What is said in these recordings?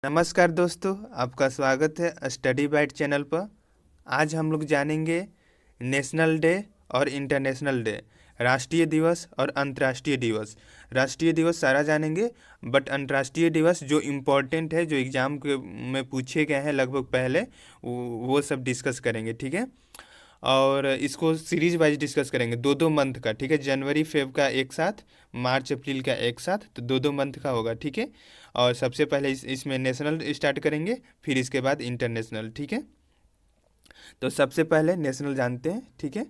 नमस्कार दोस्तों, आपका स्वागत है स्टडी बाइट चैनल पर। आज हम लोग जानेंगे नेशनल डे और इंटरनेशनल डे, राष्ट्रीय दिवस और अंतर्राष्ट्रीय दिवस। राष्ट्रीय दिवस सारा जानेंगे, बट अंतर्राष्ट्रीय दिवस जो इम्पोर्टेंट है, जो एग्ज़ाम के में पूछे गए हैं लगभग पहले, वो सब डिस्कस करेंगे, ठीक है। और इसको सीरीज वाइज डिस्कस करेंगे, दो दो मंथ का, ठीक है। जनवरी फेब का एक साथ, मार्च अप्रैल का एक साथ, तो दो दो मंथ का होगा, ठीक है। और सबसे पहले इसमें नेशनल स्टार्ट करेंगे, फिर इसके बाद इंटरनेशनल, ठीक है। तो सबसे पहले नेशनल जानते हैं, ठीक है।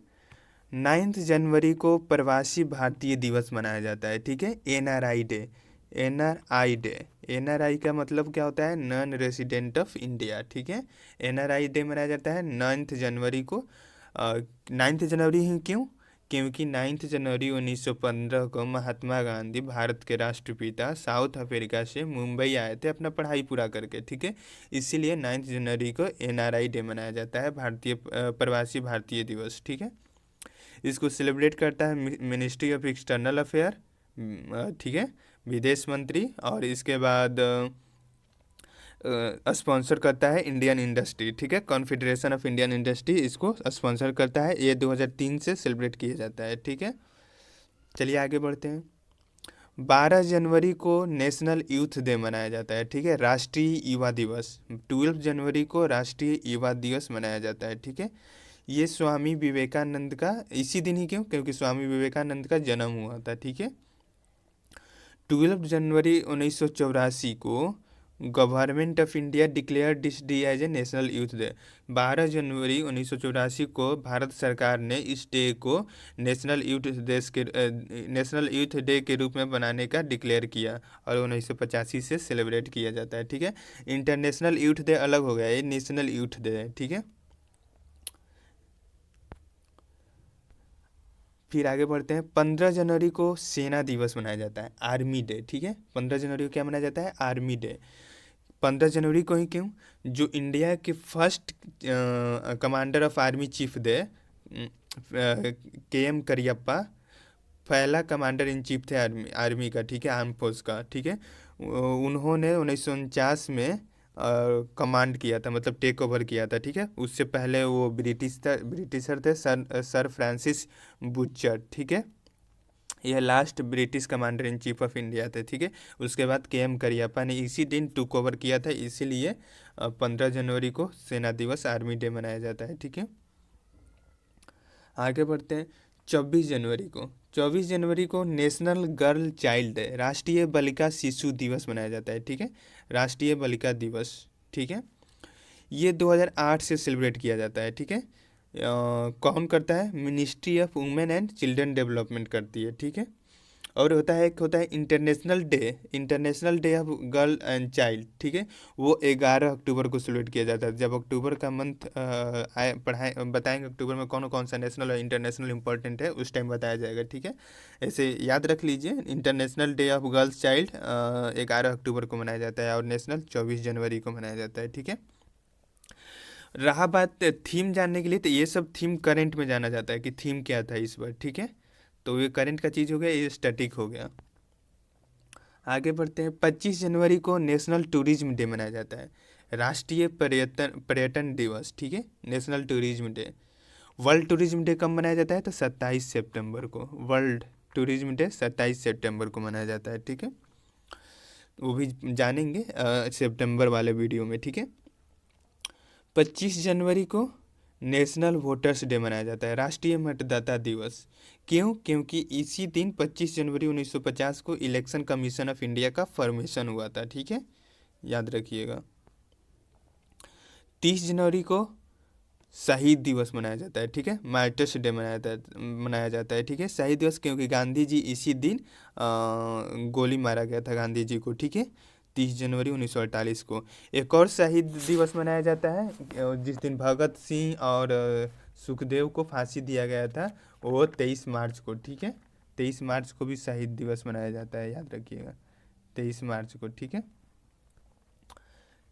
9 जनवरी को प्रवासी भारतीय दिवस मनाया जाता है, ठीक है। NRI day, NRI day. NRI का मतलब क्या होता है? नॉन रेसिडेंट ऑफ इंडिया, ठीक है। एनआरआई डे मनाया जाता है 9 जनवरी को। 9 जनवरी ही क्यों? क्योंकि 9 जनवरी 1915 को महात्मा गांधी, भारत के राष्ट्रपिता, साउथ अफ्रीका से मुंबई आए थे अपना पढ़ाई पूरा करके, ठीक है। इसीलिए 9 जनवरी को एनआरआई डे मनाया जाता है, भारतीय प्रवासी भारतीय दिवस, ठीक है। इसको सेलिब्रेट करता है मिनिस्ट्री ऑफ एक्सटर्नल अफेयर, ठीक है, विदेश मंत्री। और इसके बाद स्पॉन्सर करता है इंडियन इंडस्ट्री, ठीक है। कॉन्फेडरेशन ऑफ इंडियन इंडस्ट्री इसको स्पॉन्सर करता है। ये 2003 से सेलिब्रेट किया जाता है, ठीक है। चलिए आगे बढ़ते हैं। 12 जनवरी को नेशनल यूथ डे मनाया जाता है, ठीक है, राष्ट्रीय युवा दिवस। 12 जनवरी को राष्ट्रीय युवा दिवस मनाया जाता है, ठीक है। ये स्वामी विवेकानंद का इसी दिन ही, क्यों? क्योंकि स्वामी विवेकानंद का जन्म हुआ था, ठीक है। 12 जनवरी 1984 को government of India declare this day as a national youth day. 12 जनवरी 1984 को भारत सरकार ने इस डे को नेशनल यूथ डे के रूप में बनाने का डिक्लेयर किया, और 1985 से सेलिब्रेट किया जाता है, ठीक है। इंटरनेशनल यूथ डे अलग हो गया, ये नेशनल यूथ डे है, ठीक है। फिर आगे बढ़ते हैं। 15 जनवरी को सेना दिवस मनाया जाता है, आर्मी डे, ठीक है। 15 जनवरी को क्या मनाया जाता है? Army day. 15 जनवरी को ही क्यों? जो इंडिया के first commander of army chief थे, के एम करियप्पा, पहला कमांडर इन चीफ थे आर्मी का, ठीक है, आर्म फोर्स का, ठीक है। उन्होंने 1949 में कमांड किया था, मतलब टेक ओवर किया था, ठीक है। उससे पहले वो ब्रिटिशर थे, सर फ्रांसिस बुचर, ठीक है। यह last British commander in chief of India थे, ठीक है। उसके बाद के एम करियप्पा ने इसी दिन टुक ओवर किया था, इसीलिए 15 जनवरी को सेना दिवस, आर्मी डे मनाया जाता है, ठीक है। आगे बढ़ते हैं। 24 जनवरी को नेशनल गर्ल चाइल्ड डे, राष्ट्रीय बालिका शिशु दिवस मनाया जाता है, ठीक है। राष्ट्रीय बालिका दिवस, ठीक है। ये 2008 से सेलिब्रेट किया जाता है, ठीक है। कौन करता है? Ministry of women and children development करती है, ठीक है। और एक होता है international day of girl and child, ठीक है। वो 11 अक्टूबर को सेलिब्रेट किया जाता है। जब अक्टूबर का मंथ आए पढ़ाए बताएंगे अक्टूबर में कौन कौन सा नेशनल और इंटरनेशनल इंपॉर्टेंट है, उस टाइम बताया जाएगा, ठीक है। ऐसे याद रख लीजिए, international day of girls child 11 अक्टूबर को मनाया जाता है, और नेशनल 24 जनवरी को मनाया जाता है, ठीक है। रहा बात थीम जानने के लिए, तो ये सब थीम करंट में जाना जाता है कि थीम क्या था इस बार, ठीक है। तो ये करंट का चीज़ हो गया, ये स्टैटिक हो गया। आगे बढ़ते हैं। 25 जनवरी को नेशनल टूरिज्म डे मनाया जाता है, राष्ट्रीय पर्यटन पर्यटन दिवस, ठीक है, national tourism day. World tourism day कब मनाया जाता है? तो 27 सितंबर को। वर्ल्ड टूरिज्म डे 27 सितंबर को मनाया जाता है, ठीक है। वो भी जानेंगे सितंबर वाले वीडियो में, ठीक है। 25 जनवरी को नेशनल वोटर्स डे मनाया जाता है, राष्ट्रीय मतदाता दिवस। क्यों? क्योंकि इसी दिन 25 जनवरी 1950 को इलेक्शन कमीशन ऑफ इंडिया का फॉर्मेशन हुआ था, ठीक है, याद रखिएगा। 30 जनवरी को शहीद दिवस मनाया जाता है, ठीक है, मार्टर्स डे मनाया जाता है, ठीक है। शहीद दिवस क्योंकि गांधी जी इसी दिन गोली मारा गया था गांधी जी को, ठीक है, 30 जनवरी 1948 को। एक और शहीद दिवस मनाया जाता है जिस दिन भगत सिंह और सुखदेव को फांसी दिया गया था, वो 23 मार्च को, ठीक है। 23 मार्च को भी शहीद दिवस मनाया जाता है, याद रखिएगा, 23 मार्च को, ठीक है।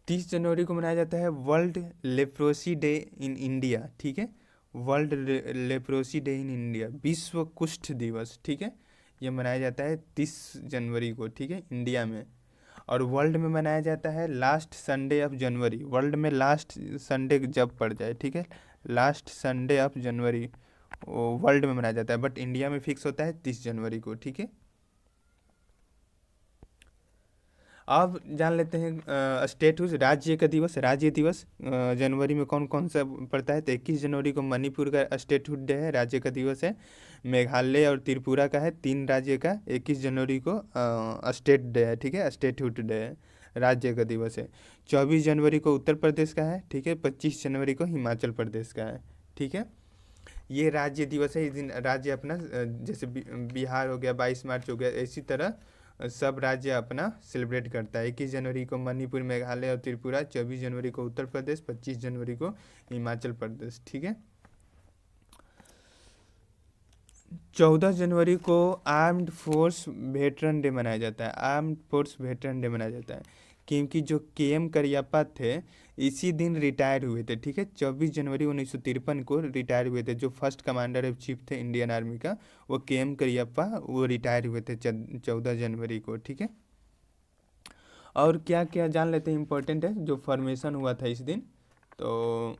30 जनवरी को मनाया जाता है world leprosy day in India, ठीक है। World leprosy day in India, विश्व कुष्ठ दिवस, ठीक है। ये मनाया जाता है 30 जनवरी को, ठीक है, इंडिया में। और वर्ल्ड में मनाया जाता है last Sunday of January. World में लास्ट संडे जब पड़ जाए, ठीक है, लास्ट संडे ऑफ जनवरी वो वर्ल्ड में मनाया जाता है, बट इंडिया में फिक्स होता है 30 जनवरी को, ठीक है। अब जान लेते हैं स्टेटहुड, राज्य का दिवस। राज्य दिवस जनवरी में कौन कौन सा पड़ता है? तो 21 जनवरी को मणिपुर का स्टेटहुड डे है, राज्य का दिवस है। मेघालय और त्रिपुरा का है, 3 राज्य का 21 जनवरी को स्टेट डे है, ठीक है, स्टेटहुड डे है, राज्य का दिवस है। 24 जनवरी को उत्तर प्रदेश का है, ठीक है। 25 जनवरी को हिमाचल प्रदेश का है, ठीक है। ये राज्य दिवस है। इस दिन राज्य अपना जैसे बिहार हो गया, 22 मार्च हो गया, इसी तरह सब राज्य अपना सेलिब्रेट करता है। 21 जनवरी को मणिपुर, मेघालय और त्रिपुरा, 24 जनवरी को उत्तर प्रदेश, 25 जनवरी को हिमाचल प्रदेश, ठीक है। 14 जनवरी को आर्म्ड फोर्स वेटरन डे मनाया जाता है। आर्म्ड फोर्स वेटरन डे मनाया जाता है क्योंकि जो के एम करियप्पा थे इसी दिन रिटायर हुए थे, ठीक है। 24 जनवरी 1953 को रिटायर हुए थे। जो फर्स्ट कमांडर ऑफ चीफ थे इंडियन आर्मी का, वो के एम करियप्पा, वो रिटायर हुए थे 14 जनवरी को, ठीक है। और क्या क्या जान लेते हैं, इम्पोर्टेंट है जो फॉर्मेशन हुआ था इस दिन। तो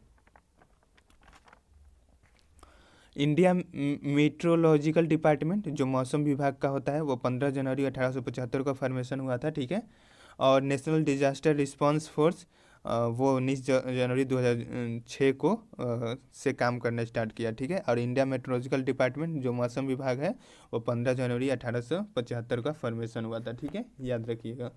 इंडिया मीट्रोलॉजिकल डिपार्टमेंट जो मौसम विभाग का होता है, वो 15 जनवरी 1875 का फॉर्मेशन हुआ था, ठीक है। और नेशनल डिजास्टर रिस्पांस फोर्स वो 19 जनवरी 2006 को से काम करना स्टार्ट किया, ठीक है। और इंडिया मेट्रोलॉजिकल डिपार्टमेंट जो मौसम विभाग है, वो 15 जनवरी 1875 का फॉर्मेशन हुआ था, ठीक है, याद रखिएगा।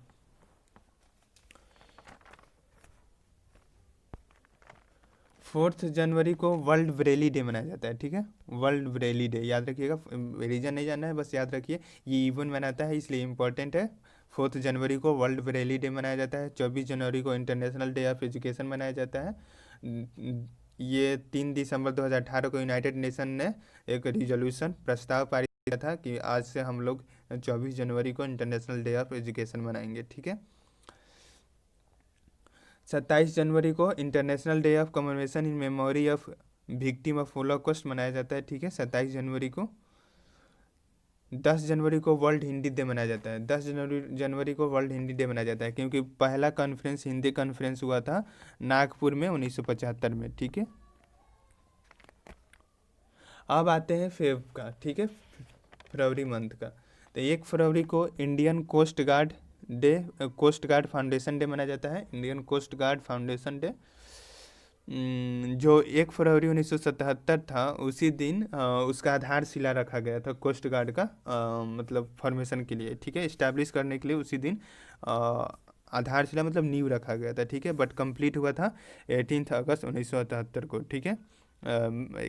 4 जनवरी को वर्ल्ड ब्रेली डे मनाया जाता है, ठीक है, वर्ल्ड ब्रेली डे, याद रखिएगा। रीजन नहीं जानना है, बस याद रखिए, ये इवन मनाता है इसलिए इम्पोर्टेंट है। 4 जनवरी को वर्ल्ड ब्रेली डे मनाया जाता है। 24 जनवरी को इंटरनेशनल डे ऑफ एजुकेशन मनाया जाता है। ये 3 दिसंबर 2018 को यूनाइटेड नेशन ने एक रिजोल्यूशन प्रस्ताव पारित किया था कि आज से हम लोग 24 जनवरी को इंटरनेशनल डे ऑफ एजुकेशन मनाएंगे, ठीक है। 27 जनवरी को international day of commemoration in memory of victim of Holocaust मनाया जाता है, ठीक है, 27 जनवरी को। 10 जनवरी को वर्ल्ड हिंदी डे मनाया जाता है। 10 जनवरी को वर्ल्ड हिंदी डे मनाया जाता है क्योंकि पहला कॉन्फ्रेंस, हिंदी कॉन्फ्रेंस हुआ था नागपुर में 1975 में, ठीक है। अब आते हैं फेब का, ठीक है, फरवरी मंथ का। तो 1 फरवरी को Indian coast guard day, coast guard foundation day मनाया जाता है, Indian coast guard foundation day. जो 1 फरवरी 1977 था, उसी दिन उसका आधारशिला रखा गया था कोस्ट गार्ड का, मतलब फॉर्मेशन के लिए, ठीक है, इस्टेब्लिश करने के लिए उसी दिन आधारशिला मतलब नींव रखा गया था, ठीक है। बट कंप्लीट हुआ था 18 अगस्त 1977 को, ठीक है।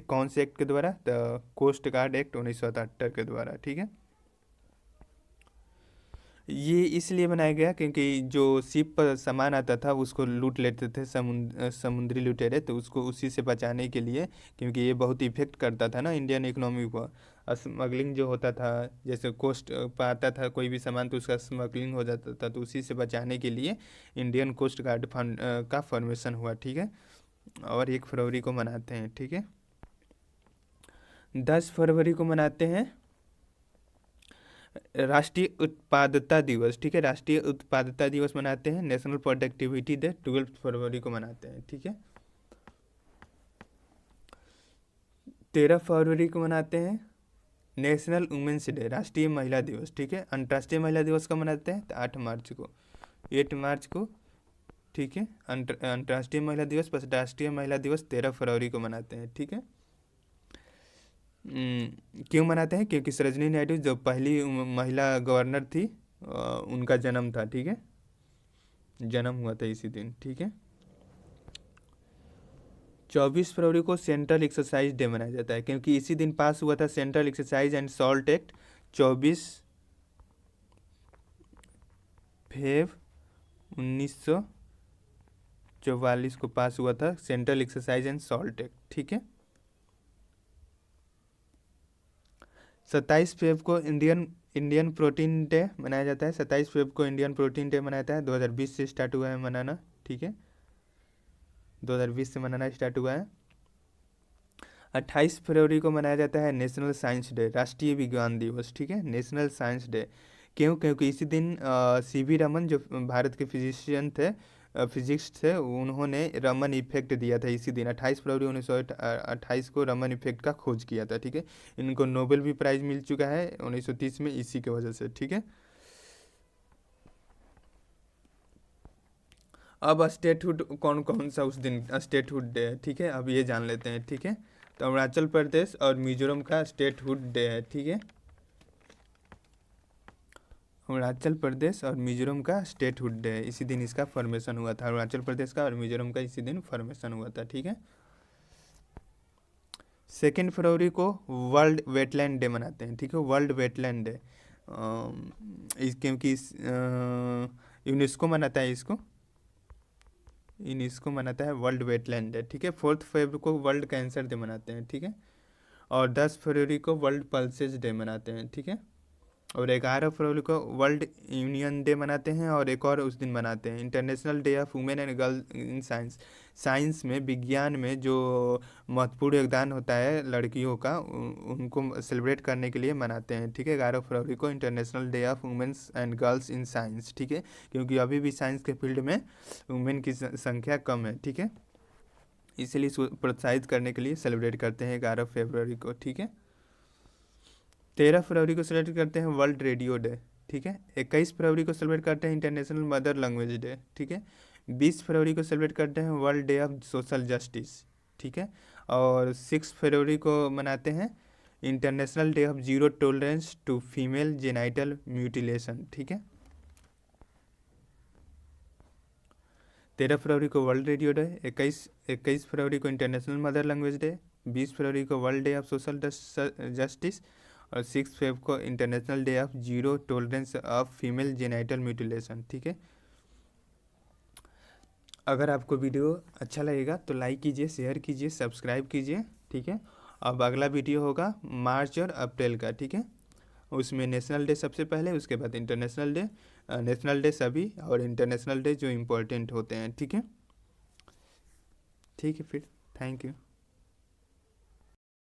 कौन से एक्ट के द्वारा? द कोस्ट गार्ड एक्ट 1977 के द्वारा, ठीक है। ये इसलिए बनाया गया क्योंकि जो शिप पर सामान आता था उसको लूट लेते थे समुद्री लुटेरे, तो उसको उसी से बचाने के लिए, क्योंकि ये बहुत इफेक्ट करता था ना इंडियन इकोनॉमी को। स्मगलिंग जो होता था, जैसे कोस्ट पर आता था कोई भी सामान तो उसका स्मगलिंग हो जाता था, तो उसी से बचाने के लिए इंडियन कोस्ट गार्ड फंड का फॉर्मेशन हुआ, ठीक है। और 1 फरवरी को मनाते हैं, ठीक है। 10 फरवरी को मनाते हैं राष्ट्रीय उत्पादकता दिवस, ठीक है, राष्ट्रीय उत्पादकता दिवस मनाते हैं। नेशनल प्रोडक्टिविटी डे 12 फरवरी को मनाते हैं, ठीक है। 13 फरवरी को मनाते हैं नेशनल वुमेंस डे, राष्ट्रीय महिला दिवस, ठीक है। अंतर्राष्ट्रीय महिला दिवस कब मनाते हैं? तो 8 मार्च को, 8 मार्च को, ठीक है। अंतर्राष्ट्रीय महिला दिवस, बस राष्ट्रीय महिला दिवस 13 फरवरी को मनाते हैं, ठीक है। क्यों मनाते हैं? क्योंकि सरोजिनी नायडू जो पहली महिला गवर्नर थी, उनका जन्म था, ठीक है, जन्म हुआ था इसी दिन, ठीक है। 24 फरवरी को सेंट्रल एक्सरसाइज डे मनाया जाता है क्योंकि इसी दिन पास हुआ था central exercise and salt act. 24 Feb 1944 को पास हुआ था central exercise and salt act, ठीक है। 27 फेब को इंडियन प्रोटीन डे मनाया जाता है। 27 फेब को इंडियन प्रोटीन डे मनाया जाता है, 2020 से स्टार्ट हुआ है मनाना, ठीक है, 2020 से मनाना स्टार्ट हुआ है। 28 फरवरी को मनाया जाता है नेशनल साइंस डे, राष्ट्रीय विज्ञान दिवस, ठीक है, नेशनल साइंस डे। क्यों? क्योंकि इसी दिन सीवी रमन जो भारत के फिजिशियन थे, फिजिक्स थे, उन्होंने रमन इफेक्ट दिया था इसी दिन 28 फरवरी 1928 को रमन इफेक्ट का खोज किया था। ठीक है, इनको नोबेल भी प्राइज मिल चुका है 1930 में इसी के वजह से। ठीक है, अब स्टेटहुड कौन कौन सा उस दिन स्टेटहुड डे है, ठीक है, अब ये जान लेते हैं। ठीक है, तो अरुणाचल प्रदेश और मिजोरम का स्टेटहुड डे है। ठीक है, अरुणाचल प्रदेश और मिजोरम का स्टेटहुड डे है, इसी दिन इसका फॉर्मेशन हुआ था। अरुणाचल प्रदेश का और मिजोरम का इसी दिन फॉर्मेशन हुआ था। ठीक है, 2 फरवरी को वर्ल्ड वेटलैंड डे मनाते हैं। ठीक है, वर्ल्ड वेटलैंड डे क्योंकि यूनेस्को मनाता है इसको, यूनेस्को मनाता है वर्ल्ड वेटलैंड डे। ठीक है, 4 फरवरी को वर्ल्ड कैंसर डे मनाते हैं। ठीक है, और 10 फरवरी को वर्ल्ड पल्सेस डे मनाते हैं। ठीक है, और 11 फरवरी को वर्ल्ड यूनियन डे मनाते हैं, और एक और उस दिन मनाते हैं international day of women and girl in science. Science में, विज्ञान में जो महत्वपूर्ण योगदान होता है लड़कियों का, उनको सेलिब्रेट करने के लिए मनाते हैं। ठीक है, 11 फरवरी को international day of women's and girls in science. ठीक है, क्योंकि अभी भी साइंस के फील्ड में वुमेन की संख्या कम है। ठीक है, इसलिए इसको प्रोत्साहित करने के लिए सेलिब्रेट करते हैं 11 फरवरी को। ठीक है, 13 फरवरी को सेलिब्रेट करते हैं वर्ल्ड रेडियो डे। ठीक है, 21 फरवरी को सेलिब्रेट करते हैं इंटरनेशनल मदर लैंग्वेज डे। ठीक है, 20 फरवरी को सेलिब्रेट करते हैं world day of social justice. ठीक है, और 6 फरवरी को मनाते हैं international day of zero tolerance to female genital mutilation. ठीक है, 13 फरवरी को वर्ल्ड रेडियो डे, 21 फरवरी को इंटरनेशनल मदर लैंग्वेज डे, 20 फरवरी को world day of social justice, और 6 फेब को international day of zero tolerance of female genital mutilation. ठीक है, अगर आपको वीडियो अच्छा लगेगा तो लाइक कीजिए, शेयर कीजिए, सब्सक्राइब कीजिए। ठीक है, अब अगला वीडियो होगा मार्च और अप्रैल का। ठीक है, उसमें नेशनल डे सबसे पहले, उसके बाद इंटरनेशनल डे, नेशनल डे सभी, और इंटरनेशनल डे जो इम्पोर्टेंट होते हैं। ठीक है, ठीक है, फिर थैंक यू।